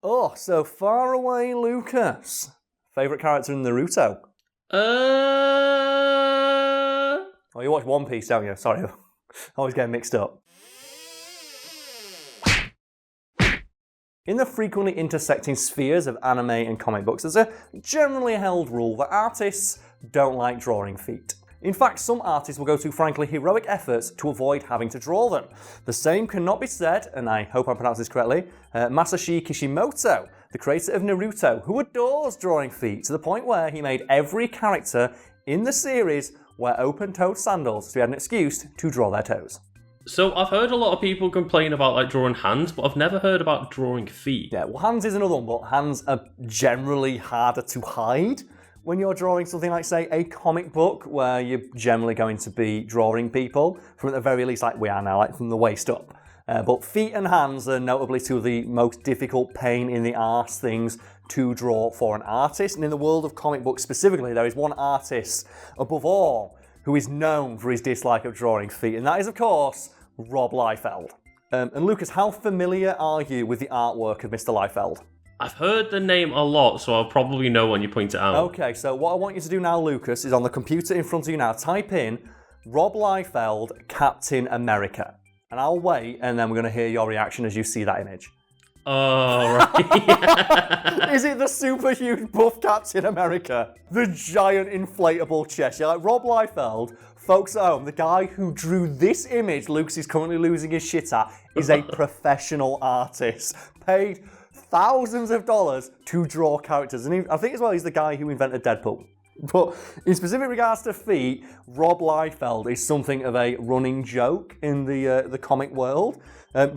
Oh, so far away, Lucas. Favourite character in Naruto? Oh, you watch One Piece, don't you? Sorry, I always get mixed up. In the frequently intersecting spheres of anime and comic books, there's a generally held rule that artists don't like drawing feet. In fact, some artists will go to frankly heroic efforts to avoid having to draw them. The same cannot be said, and I hope I pronounced this correctly, Masashi Kishimoto, the creator of Naruto, who adores drawing feet to the point where he made every character in the series wear open-toed sandals so he had an excuse to draw their toes. So I've heard a lot of people complain about like drawing hands, but I've never heard about drawing feet. Yeah, well, hands is another one, but hands are generally harder to hide when you're drawing something like, say, a comic book where you're generally going to be drawing people from at the very least, like we are now, like from the waist up. But feet and hands are notably two of the most difficult pain in the arse things to draw for an artist. And in the world of comic books specifically, there is one artist above all who is known for his dislike of drawing feet, and that is, of course, Rob Liefeld. And Lucas, how familiar are you with the artwork of Mr. Liefeld? I've heard the name a lot, so I'll probably know when you point it out. Okay, so what I want you to do now, Lucas, is on the computer in front of you now, type in Rob Liefeld, Captain America. And I'll wait, and then we're going to hear your reaction as you see that image. Oh, right. Is it the super huge buff Captain America? The giant inflatable chest. You're like, Rob Liefeld, folks at home, the guy who drew this image Lucas is currently losing his shit at, is a professional artist. Paid thousands of dollars to draw characters. And I think as well he's the guy who invented Deadpool. But in specific regards to feet, Rob Liefeld is something of a running joke in the comic world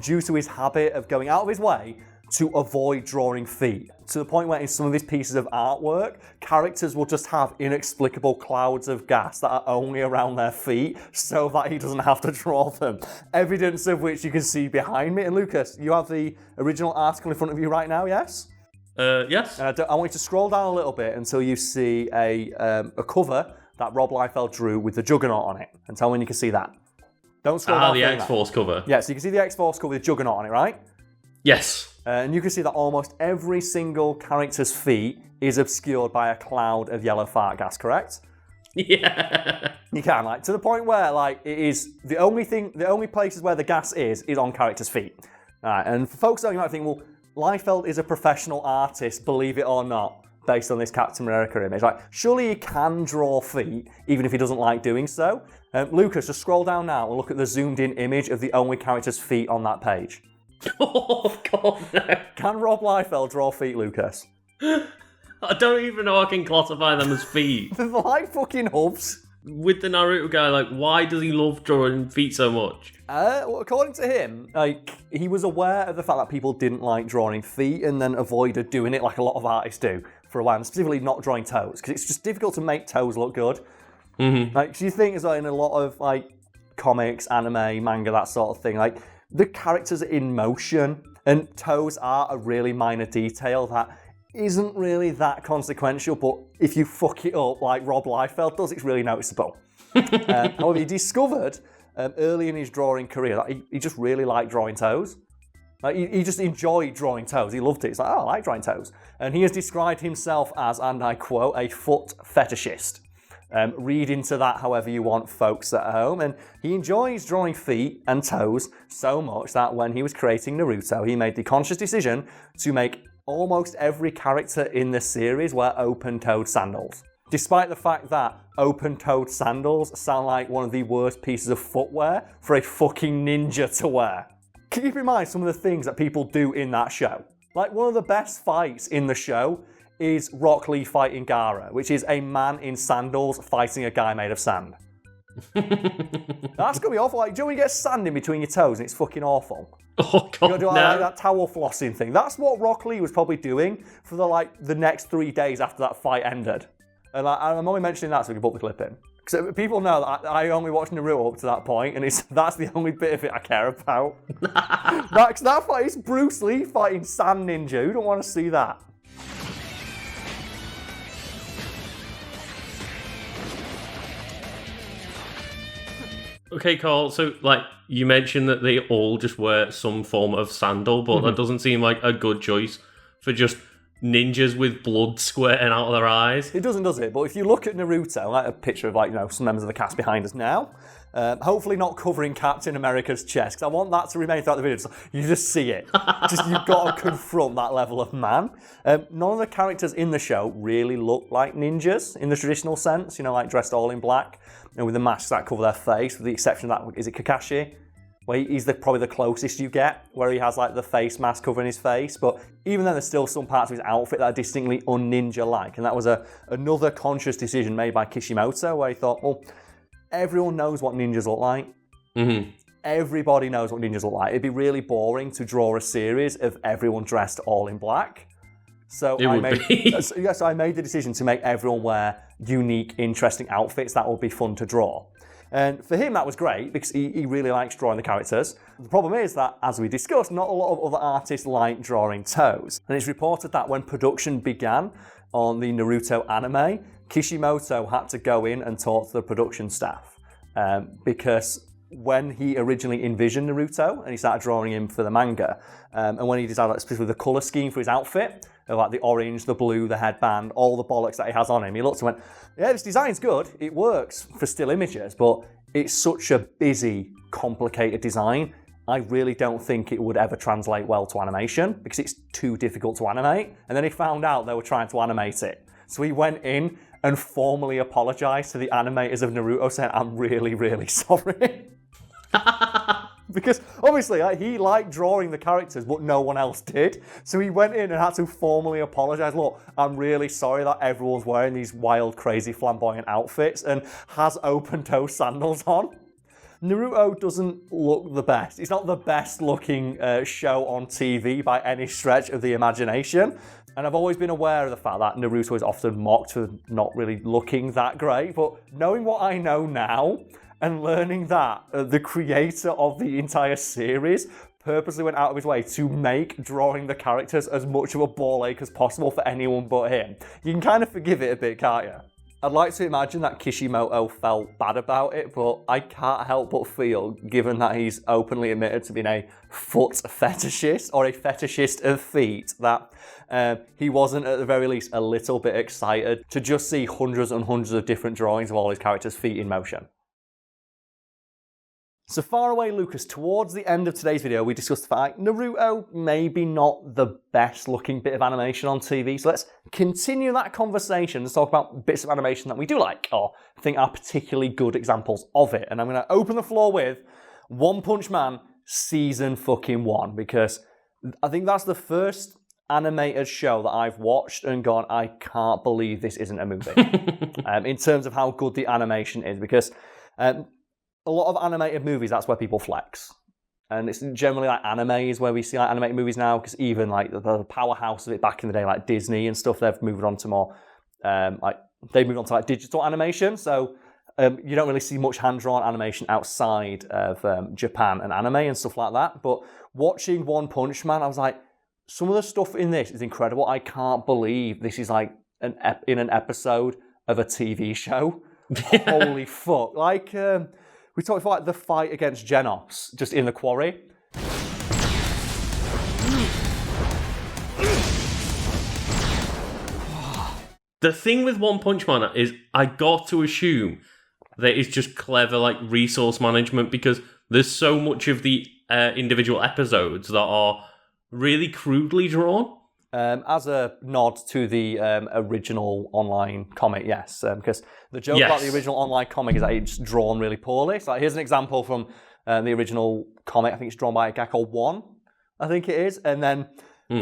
due to his habit of going out of his way to avoid drawing feet, to the point where in some of his pieces of artwork, characters will just have inexplicable clouds of gas that are only around their feet so that he doesn't have to draw them. Evidence of which you can see behind me. And Lucas, you have the original article in front of you right now, yes? Yes. I want you to scroll down a little bit until you see a cover that Rob Liefeld drew with the Juggernaut on it, and tell me when you can see that. Don't scroll down. The X-Force cover. Yeah, so you can see the X-Force cover with the Juggernaut on it, right? Yes. And you can see that almost every single character's feet is obscured by a cloud of yellow fart gas, correct? Yeah. You can, like, to the point where, like, it is the only places where the gas is on characters' feet. All right, and for folks, you might think, well, Liefeld is a professional artist, believe it or not, based on this Captain America image. Like, surely he can draw feet, even if he doesn't like doing so. Lucas, just scroll down now and look at the zoomed-in image of the only character's feet on that page. Oh, God, no. Can Rob Liefeld draw feet, Lucas? I don't even know I can classify them as feet. They're like fucking hooves. With the Naruto guy, like, why does he love drawing feet so much? Well, according to him, like, he was aware of the fact that people didn't like drawing feet and then avoided doing it like a lot of artists do for a while, and specifically not drawing toes, because it's just difficult to make toes look good. Mm-hmm. Like, so you think as well in a lot of, like, comics, anime, manga, that sort of thing, like, the characters are in motion, and toes are a really minor detail that isn't really that consequential, but if you fuck it up like Rob Liefeld does, it's really noticeable. However, he discovered early in his drawing career that he just really liked drawing toes. Like, he just enjoyed drawing toes. He loved it. He's like, oh, I like drawing toes. And he has described himself as, and I quote, a foot fetishist. Read into that however you want, folks at home. And he enjoys drawing feet and toes so much that when he was creating Naruto, he made the conscious decision to make almost every character in the series wear open-toed sandals. Despite the fact that open-toed sandals sound like one of the worst pieces of footwear for a fucking ninja to wear. Keep in mind some of the things that people do in that show. Like, one of the best fights in the show is Rock Lee fighting Gaara, which is a man in sandals fighting a guy made of sand. That's gonna be awful. Like, do you know when you get sand in between your toes and it's fucking awful? Oh, God, You gotta do no. like that towel flossing thing. That's what Rock Lee was probably doing for the next 3 days after that fight ended. And I'm only mentioning that so we can put the clip in. Because people know that I only watched Naruto up to that point, and that's the only bit of it I care about. that fight is Bruce Lee fighting Sand Ninja. Who don't want to see that? Okay, Karl, so, like, you mentioned that they all just wear some form of sandal, but that doesn't seem like a good choice for just ninjas with blood squirting out of their eyes. It doesn't, does it? But if you look at Naruto, like a picture of some members of the cast behind us now, hopefully not covering Captain America's chest, because I want that to remain throughout the video. So you just see it. You've got to confront that level of man. None of the characters in the show really look like ninjas in the traditional sense, like dressed all in black, with the masks that cover their face, with the exception of that, is it Kakashi? Well, he's probably the closest you get, where he has the face mask covering his face. But even then, there's still some parts of his outfit that are distinctly un-ninja-like. And that was another conscious decision made by Kishimoto, where he thought, well, everyone knows what ninjas look like. Mm-hmm. Everybody knows what ninjas look like. It'd be really boring to draw a series of everyone dressed all in black. So I made the decision to make everyone wear unique, interesting outfits that would be fun to draw. And for him, that was great because he really likes drawing the characters. The problem is that, as we discussed, not a lot of other artists like drawing toes. And it's reported that when production began on the Naruto anime, Kishimoto had to go in and talk to the production staff because when he originally envisioned Naruto and he started drawing him for the manga, and when he decided specifically the colour scheme for his outfit, the orange, the blue, the headband, all the bollocks that he has on him, he looked and went, yeah, this design's good, it works for still images, but it's such a busy, complicated design, I really don't think it would ever translate well to animation because it's too difficult to animate. And then he found out they were trying to animate it. So he went in and formally apologised to the animators of Naruto saying, I'm really, really sorry. Because obviously he liked drawing the characters, but no one else did. So he went in and had to formally apologise. Look, I'm really sorry that everyone's wearing these wild, crazy, flamboyant outfits and has open-toe sandals on. Naruto doesn't look the best. It's not the best looking show on TV by any stretch of the imagination. And I've always been aware of the fact that Naruto is often mocked for not really looking that great. But knowing what I know now, and learning that the creator of the entire series purposely went out of his way to make drawing the characters as much of a ball ache as possible for anyone but him, you can kind of forgive it a bit, can't you? I'd like to imagine that Kishimoto felt bad about it, but I can't help but feel, given that he's openly admitted to being a foot fetishist, or a fetishist of feet, that he wasn't at the very least a little bit excited to just see hundreds and hundreds of different drawings of all his characters' feet in motion. So far away, Lucas, towards the end of today's video, we discussed the fact Naruto maybe not the best looking bit of animation on TV. So let's continue that conversation and talk about bits of animation that we do like, or think are particularly good examples of it. And I'm going to open the floor with One Punch Man Season fucking 1, because I think that's the first animated show that I've watched and gone, I can't believe this isn't a movie. In terms of how good the animation is, because a lot of animated movies, that's where people flex. And it's generally anime is where we see animated movies now, because even the powerhouse of it back in the day, like Disney and stuff, they've moved on to more, they moved on to digital animation. So you don't really see much hand-drawn animation outside of Japan and anime and stuff like that. But watching One Punch Man, I was like, some of the stuff in this is incredible. I can't believe this is in an episode of a TV show. Holy fuck. We talked about the fight against Genos, just in the quarry. The thing with One Punch Man is I got to assume that it's just clever resource management, because there's so much of the individual episodes that are really crudely drawn. As a nod to the original online comic, yes. Because the joke about the original online comic is that it's drawn really poorly. So here's an example from the original comic. I think it's drawn by Gecko 1, I think it is. And then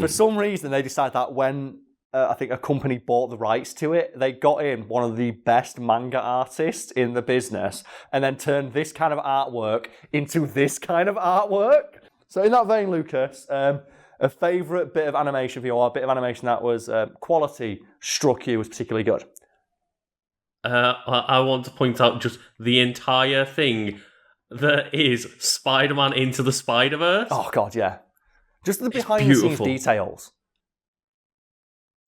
for some reason they decided that when I think a company bought the rights to it, they got in one of the best manga artists in the business and then turned this kind of artwork into this kind of artwork. So in that vein, Lucas, a favourite bit of animation for you, or a bit of animation that was quality struck you as particularly good? I want to point out just the entire thing that is Spider-Man Into the Spider-Verse. Oh, God, yeah. Just the behind-the-scenes details.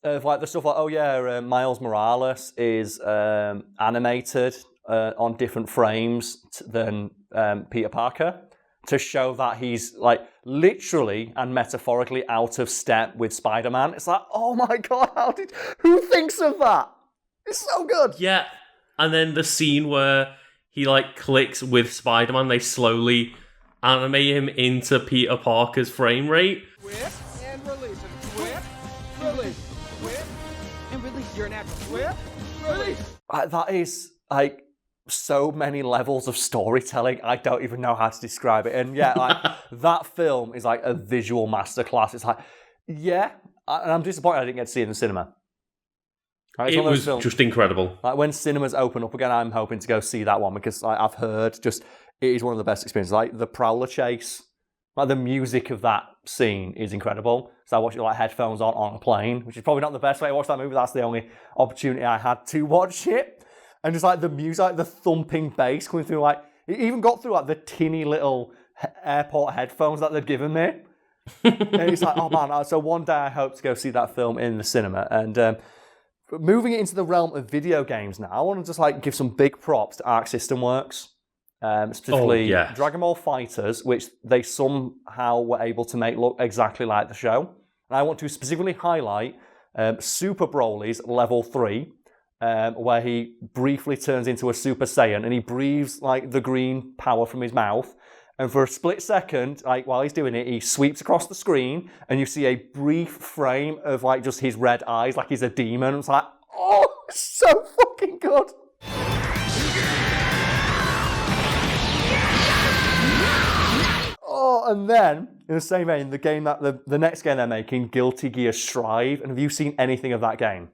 Of the stuff Miles Morales is animated on different frames than Peter Parker. to show that he's like literally and metaphorically out of step with Spider-Man. It's like, oh my god, who thinks of that? It's so good. Yeah, and then the scene where he like clicks with Spider-Man, they slowly animate him into Peter Parker's frame rate. Whip and release it. Whip, release, whip, and release. You're an actor. Whip, release. That is like so many levels of storytelling. I don't even know how to describe it. And yeah, like that film is like a visual masterclass. It's like, yeah, and I'm disappointed I didn't get to see it in the cinema. Right, it was just incredible. Like when cinemas open up again, I'm hoping to go see that one because like, I've heard just it is one of the best experiences. Like the Prowler chase, like the music of that scene is incredible. So I watched it like headphones on a plane, which is probably not the best way to watch that movie. That's the only opportunity I had to watch it. And just like the music, like the thumping bass coming through, like it even got through like the tinny little airport headphones that they'd given me. And it's like, oh man! So one day I hope to go see that film in the cinema. And moving it into the realm of video games now, I want to just like give some big props to Arc System Works, specifically Dragon Ball FighterZ, which they somehow were able to make look exactly like the show. And I want to specifically highlight Super Broly's Level 3. Where he briefly turns into a Super Saiyan and he breathes like the green power from his mouth. And for a split second, like while he's doing it, he sweeps across the screen and you see a brief frame of like just his red eyes, like he's a demon. It's like, oh, it's so fucking good. Oh, and then in the same vein, the game that the next game they're making, Guilty Gear Strive. And have you seen anything of that game?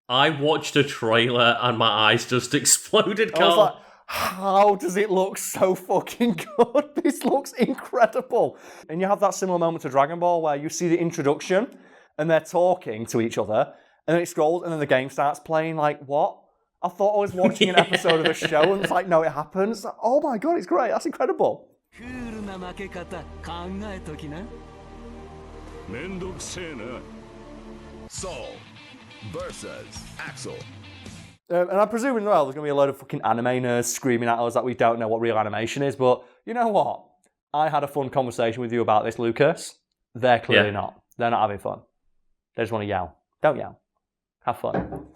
I watched a trailer and my eyes just exploded, Karl. I was like, how does it look so fucking good? This looks incredible. And you have that similar moment to Dragon Ball where you see the introduction and they're talking to each other and then it scrolls and then the game starts playing. Like, what? I thought I was watching an episode of a show and it's like, no, it happens. Like, oh my god, it's great. That's incredible. Soul versus Axel. And I'm presuming, well, there's going to be a load of fucking anime nerds screaming at us that we don't know what real animation is, but you know what? I had a fun conversation with you about this, Lucas. They're clearly not. They're not having fun. They just want to yell. Don't yell. Have fun.